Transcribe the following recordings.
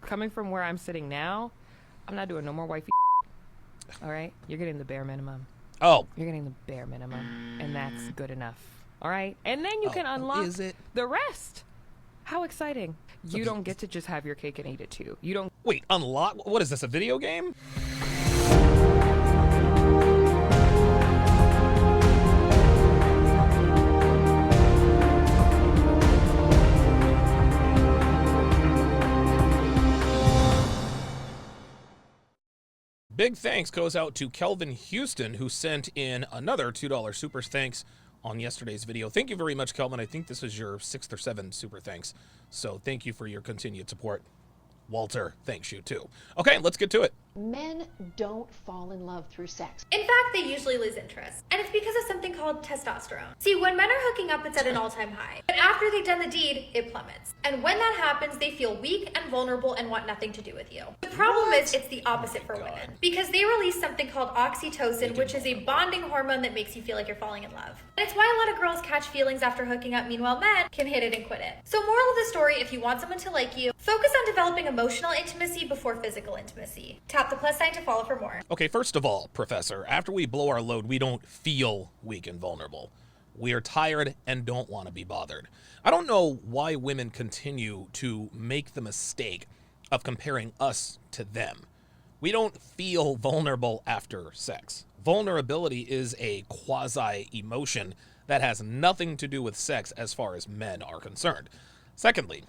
coming from where I'm sitting now, I'm not doing no more wifey. All right? You're getting the bare minimum. Oh. You're getting the bare minimum, and that's good enough. All right? And then you can unlock the rest. How exciting. You don't get to just have your cake and eat it too. You don't... Wait, unlock? What is this, a video game? Big thanks goes out to Kelvin Houston, who sent in another $2 super thanks on yesterday's video. Thank you very much, Kelvin. I think this is your 6th or 7th super thanks. So thank you for your continued support. Walter, thanks you too. Okay, let's get to it. Men don't fall in love through sex. In fact, they usually lose interest. And it's because of something called testosterone. See, when men are hooking up, it's at an all-time high. But after they've done the deed, it plummets. And when that happens, they feel weak and vulnerable and want nothing to do with you. The problem is it's the opposite for women. Because they release something called oxytocin, which is a bonding hormone that makes you feel like you're falling in love. And it's why a lot of girls catch feelings after hooking up, meanwhile men can hit it and quit it. So moral of the story, if you want someone to like you, focus on developing emotional intimacy before physical intimacy. Tap the plus sign to follow for more. Okay, first of all, Professor, after we blow our load, we don't feel weak and vulnerable. We are tired and don't want to be bothered. I don't know why women continue to make the mistake of comparing us to them. We don't feel vulnerable after sex. Vulnerability is a quasi-emotion that has nothing to do with sex as far as men are concerned. Secondly,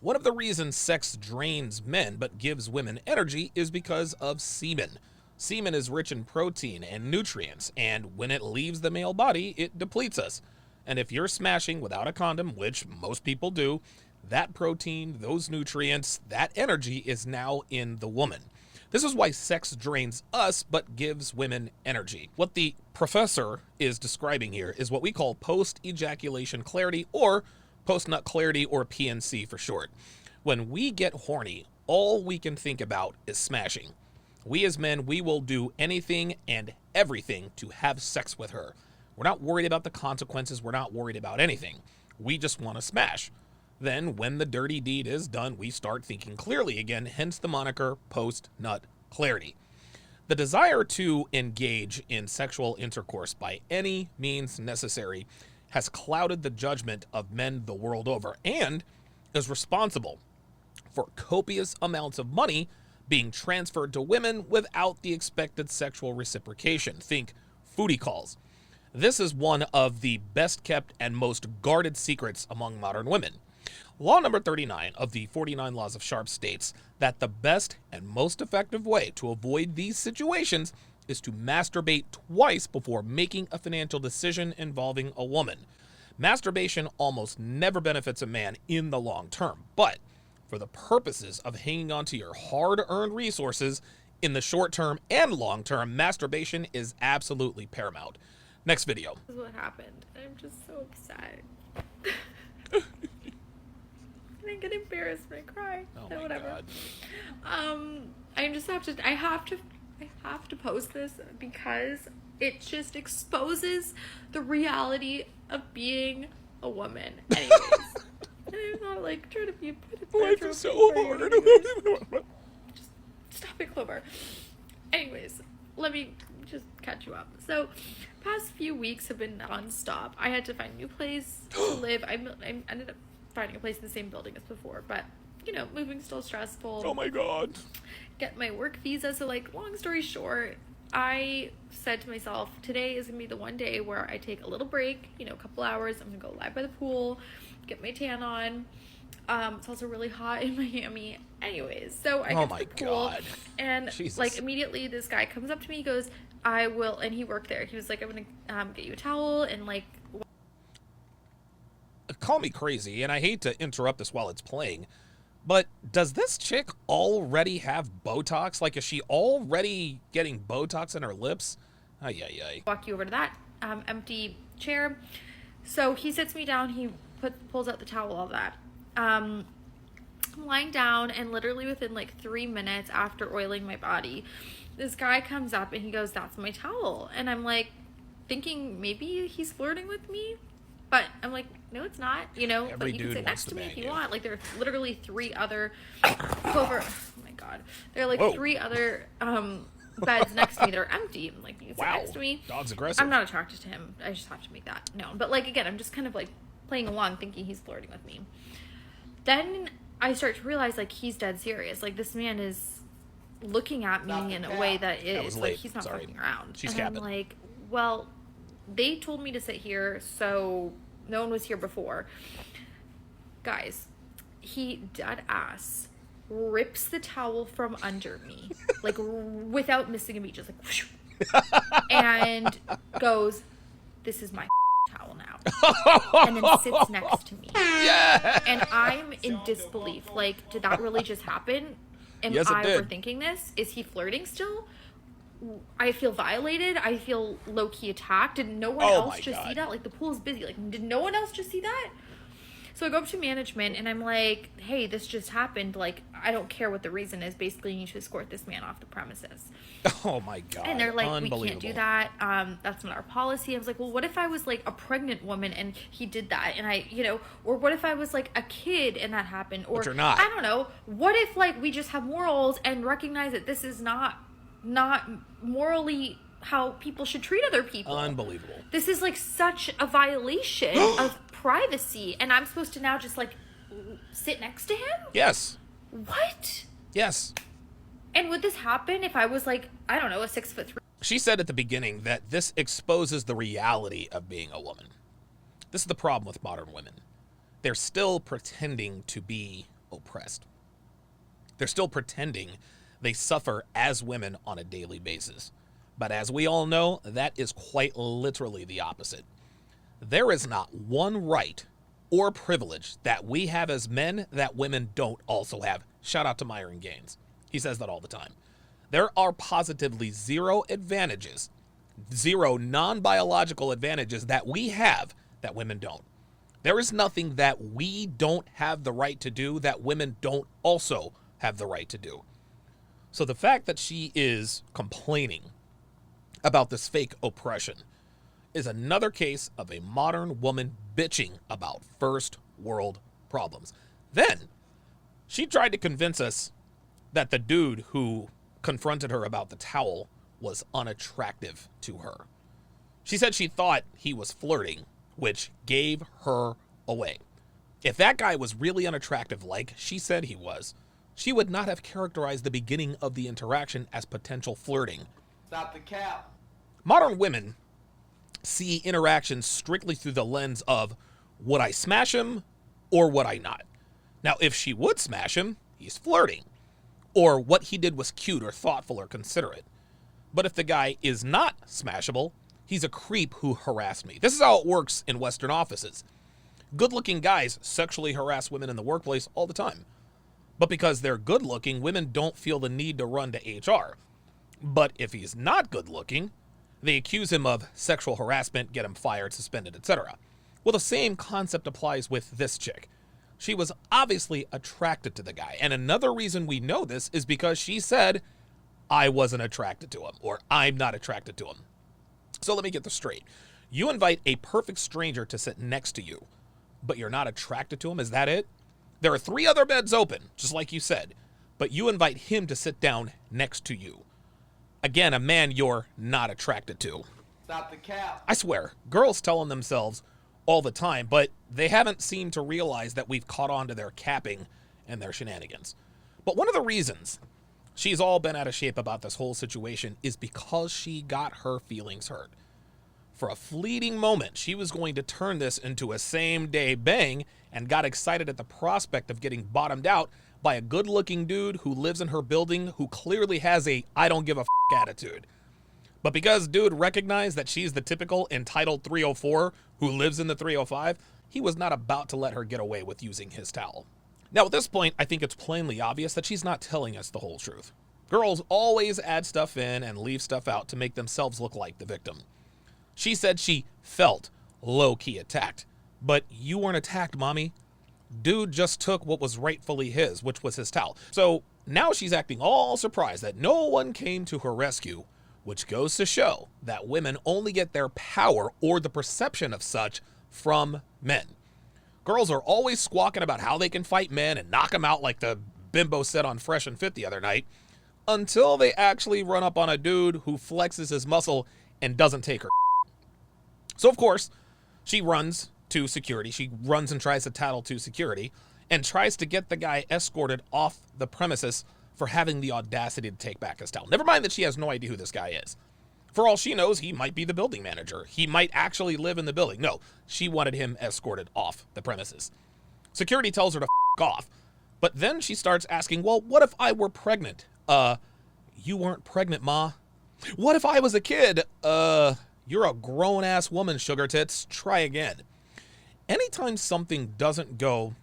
one of the reasons sex drains men but gives women energy is because of semen. Semen is rich in protein and nutrients, and when it leaves the male body, it depletes us. And if you're smashing without a condom, which most people do, that protein, those nutrients, that energy is now in the woman. This is why sex drains us but gives women energy. What the professor is describing here is what we call post-ejaculation clarity, or post-nut clarity, or PNC for short. When we get horny, all we can think about is smashing. We as men, we will do anything and everything to have sex with her. We're not worried about the consequences. We're not worried about anything. We just want to smash. Then when the dirty deed is done, we start thinking clearly again, hence the moniker post-nut clarity. The desire to engage in sexual intercourse by any means necessary has clouded the judgment of men the world over and is responsible for copious amounts of money being transferred to women without the expected sexual reciprocation. Think foodie calls. This is one of the best kept and most guarded secrets among modern women. Law number 39 of the 49 Laws of Sharpe states that the best and most effective way to avoid these situations is to masturbate twice before making a financial decision involving a woman. Masturbation almost never benefits a man in the long term, but for the purposes of hanging on to your hard-earned resources in the short term and long term, masturbation is absolutely paramount. Next video. This is what happened. I'm just so upset. I get embarrassed when I cry. Oh So my whatever. God. I have to post this because it just exposes the reality of being a woman. Anyways. And I'm not like trying to be Life is so hard. Just stop it, Clover. Anyways, let me just catch you up. So, past few weeks have been non-stop. I had to find a new place to live. I ended up finding a place in the same building as before, but you know, moving's still stressful. Oh my God. Get my work visa. So like, long story short, I said to myself, today is gonna be the one day where I take a little break, you know, a couple hours. I'm gonna go lie by the pool, get my tan on. It's also really hot in Miami. Anyways, so I get to the pool, God. and Jesus. like immediately this guy comes up to me, he goes, I will, and he worked there. He was like, I'm gonna get you a towel and like. Call me crazy, and I hate to interrupt this while it's playing, but does this chick already have Botox? Like, is she already getting Botox in her lips? Ay, ay, ay. Walk you over to that empty chair. So he sits me down, he pulls out the towel, all that. I'm lying down, and literally within like 3 minutes after oiling my body, this guy comes up and he goes, that's my towel. And I'm like thinking maybe he's flirting with me. But I'm like, no, it's not, you know, Every but you can dude sit wants next to to me bang if you you. want. Like, there are literally 3 other oh my God. There are like Whoa. 3 other beds next to me that are empty. I'm like, you can sit next to me. Dog's aggressive. I'm not attracted to him. I just have to make that known. But like, again, I'm just kind of like playing along thinking he's flirting with me. Then I start to realize like he's dead serious. Like, this man is looking at me in a way that is like he's not fucking around. She's and capping. I'm like, well, they told me to sit here, so no one was here before. Guys, he dead ass rips the towel from under me, like without missing a beat, just like whoosh, and goes, "This is my towel now," and then sits next to me. Yeah. And I'm in disbelief. Like, did that really just happen? Am Yes, it I did. overthinking this? Is he flirting still? I feel violated. I feel low-key attacked. Did no one else just see that? Like, the pool is busy. Like, did no one else just see that? So I go up to management, and I'm like, hey, this just happened. Like, I don't care what the reason is. Basically, you need to escort this man off the premises. Oh, my God. And they're like, we can't do that. That's not our policy. I was like, well, what if I was, like, a pregnant woman, and he did that? And I, you know, or what if I was, like, a kid, and that happened? Or, but you're not. I don't know. What if, like, we just have morals and recognize that this is not morally how people should treat other people. Unbelievable. This is like such a violation of privacy, and I'm supposed to now just like sit next to him? Yes. What? Yes. And would this happen if I was like, I don't know, a 6'3"? She said at the beginning that this exposes the reality of being a woman. This is the problem with modern women. They're still pretending to be oppressed. They're still pretending they suffer as women on a daily basis. But as we all know, that is quite literally the opposite. There is not one right or privilege that we have as men that women don't also have. Shout out to Myron Gaines. He says that all the time. There are positively 0 advantages, 0 non-biological advantages that we have that women don't. There is nothing that we don't have the right to do that women don't also have the right to do. So the fact that she is complaining about this fake oppression is another case of a modern woman bitching about first world problems. Then she tried to convince us that the dude who confronted her about the towel was unattractive to her. She said she thought he was flirting, which gave her away. If that guy was really unattractive like she said he was, she would not have characterized the beginning of the interaction as potential flirting. Stop the cap. Modern women see interactions strictly through the lens of, would I smash him or would I not? Now, if she would smash him, he's flirting. Or what he did was cute or thoughtful or considerate. But if the guy is not smashable, he's a creep who harassed me. This is how it works in Western offices. Good-looking guys sexually harass women in the workplace all the time. But because they're good-looking, women don't feel the need to run to HR. But if he's not good-looking, they accuse him of sexual harassment, get him fired, suspended, etc. Well, the same concept applies with this chick. She was obviously attracted to the guy. And another reason we know this is because she said, I wasn't attracted to him, or I'm not attracted to him. So let me get this straight. You invite a perfect stranger to sit next to you, but you're not attracted to him? Is that it? There are 3 other beds open, just like you said, but you invite him to sit down next to you. Again, a man you're not attracted to. Stop the cap. I swear, girls tell on themselves all the time, but they haven't seemed to realize that we've caught on to their capping and their shenanigans. But one of the reasons she's all been out of shape about this whole situation is because she got her feelings hurt. For a fleeting moment, she was going to turn this into a same-day bang and got excited at the prospect of getting bottomed out by a good-looking dude who lives in her building who clearly has a I don't give a attitude. But because dude recognized that she's the typical entitled 304 who lives in the 305, he was not about to let her get away with using his towel. Now at this point, I think it's plainly obvious that she's not telling us the whole truth. Girls always add stuff in and leave stuff out to make themselves look like the victim. She said she felt low-key attacked. But you weren't attacked, mommy. Dude just took what was rightfully his, which was his towel. So now she's acting all surprised that no one came to her rescue, which goes to show that women only get their power or the perception of such from men. Girls are always squawking about how they can fight men and knock them out like the bimbo said on Fresh and Fit the other night, until they actually run up on a dude who flexes his muscle and doesn't take her. So, of course, she runs to security. She runs and tries to tattle to security and tries to get the guy escorted off the premises for having the audacity to take back his towel. Never mind that she has no idea who this guy is. For all she knows, he might be the building manager. He might actually live in the building. No, she wanted him escorted off the premises. Security tells her to f off, but then she starts asking, well, what if I were pregnant? You weren't pregnant, ma. What if I was a kid? You're a grown-ass woman, sugar tits. Try again. Anytime something doesn't go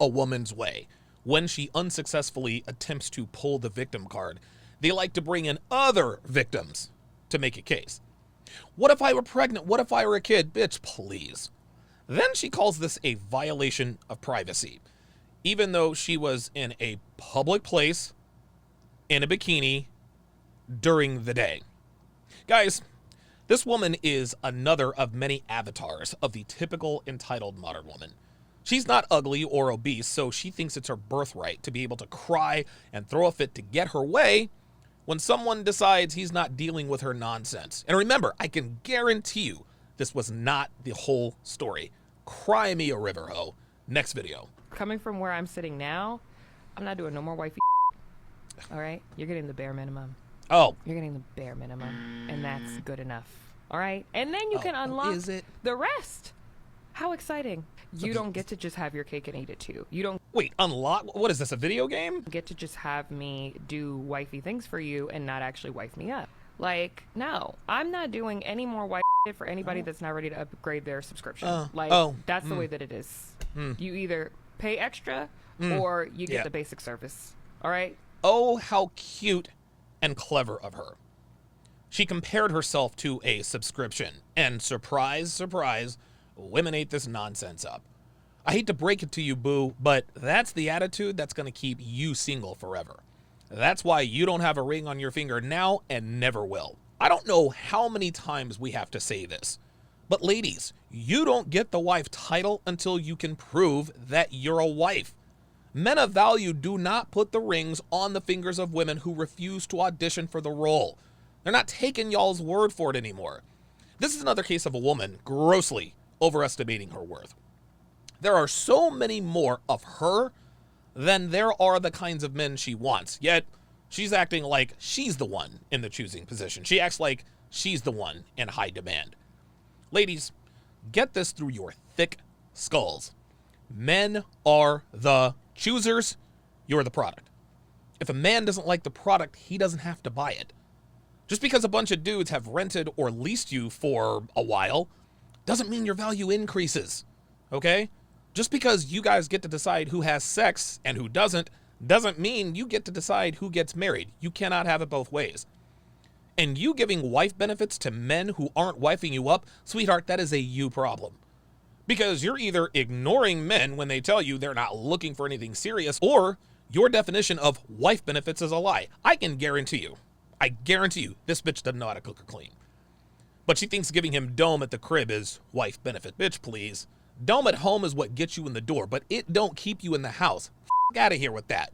a woman's way, when she unsuccessfully attempts to pull the victim card, they like to bring in other victims to make a case. What if I were pregnant? What if I were a kid? Bitch, please. Then she calls this a violation of privacy, even though she was in a public place in a bikini during the day. Guys, this woman is another of many avatars of the typical entitled modern woman. She's not ugly or obese, so she thinks it's her birthright to be able to cry and throw a fit to get her way when someone decides he's not dealing with her nonsense. And remember, I can guarantee you this was not the whole story. Cry me a river, ho. Next video. Coming from where I'm sitting now, I'm not doing no more wifey. All right? You're getting the bare minimum. Oh. You're getting the bare minimum, and that's good enough. All right? And then you can unlock the rest. How exciting. You don't get to just have your cake and eat it too. You don't Wait, unlock? What is this, a video game? get to just have me do wifey things for you and not actually wife me up. Like, no, I'm not doing any more wife shit for anybody that's not ready to upgrade their subscription. That's the way that it is. You either pay extra or you get the basic service. All right? Oh, how cute and clever of her. She compared herself to a subscription, and surprise, surprise, women ate this nonsense up. I hate to break it to you, boo, but that's the attitude that's going to keep you single forever. That's why you don't have a ring on your finger now and never will. I don't know how many times we have to say this, but ladies, you don't get the wife title until you can prove that you're a wife. Men of value do not put the rings on the fingers of women who refuse to audition for the role. They're not taking y'all's word for it anymore. This is another case of a woman grossly overestimating her worth. There are so many more of her than there are the kinds of men she wants, yet she's acting like she's the one in the choosing position. She acts like she's the one in high demand. Ladies, get this through your thick skulls. Men are the choosers, you're the product. If a man doesn't like the product, he doesn't have to buy it. Just because a bunch of dudes have rented or leased you for a while doesn't mean your value increases, okay? Just because you guys get to decide who has sex and who doesn't mean you get to decide who gets married. You cannot have it both ways. And you giving wife benefits to men who aren't wifing you up, sweetheart, that is a you problem. Because you're either ignoring men when they tell you they're not looking for anything serious, or your definition of wife benefits is a lie. I guarantee you, this bitch doesn't know how to cook or clean. But she thinks giving him dome at the crib is wife benefit. Bitch, please. Dome at home is what gets you in the door, but it don't keep you in the house. F*** out of here with that.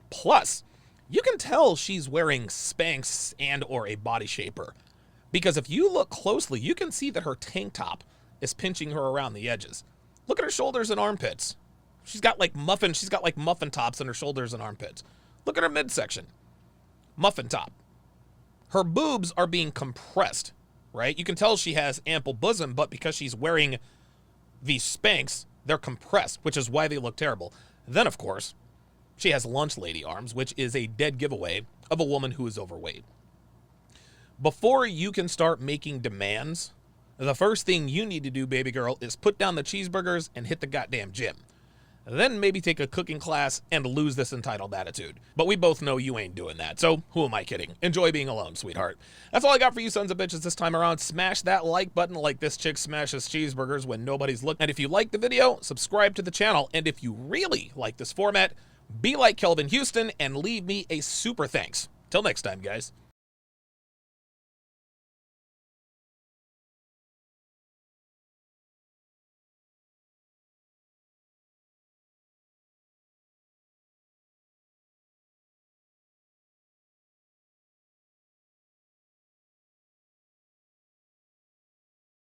Plus, you can tell she's wearing Spanx and or a body shaper. Because if you look closely, you can see that her tank top is pinching her around the edges. Look at her shoulders and armpits. She's got like muffin tops on her shoulders and armpits. Look at her midsection. Muffin top. Her boobs are being compressed, right? You can tell she has ample bosom, but because she's wearing these Spanx, they're compressed, which is why they look terrible. Then, of course, she has lunch lady arms, which is a dead giveaway of a woman who is overweight. Before you can start making demands, the first thing you need to do, baby girl, is put down the cheeseburgers and hit the goddamn gym. Then maybe take a cooking class and lose this entitled attitude. But we both know you ain't doing that, so who am I kidding? Enjoy being alone, sweetheart. That's all I got for you sons of bitches this time around. Smash that like button like this chick smashes cheeseburgers when nobody's looking. And if you like the video, subscribe to the channel. And if you really like this format, be like Kelvin Houston and leave me a super thanks. Till next time, guys.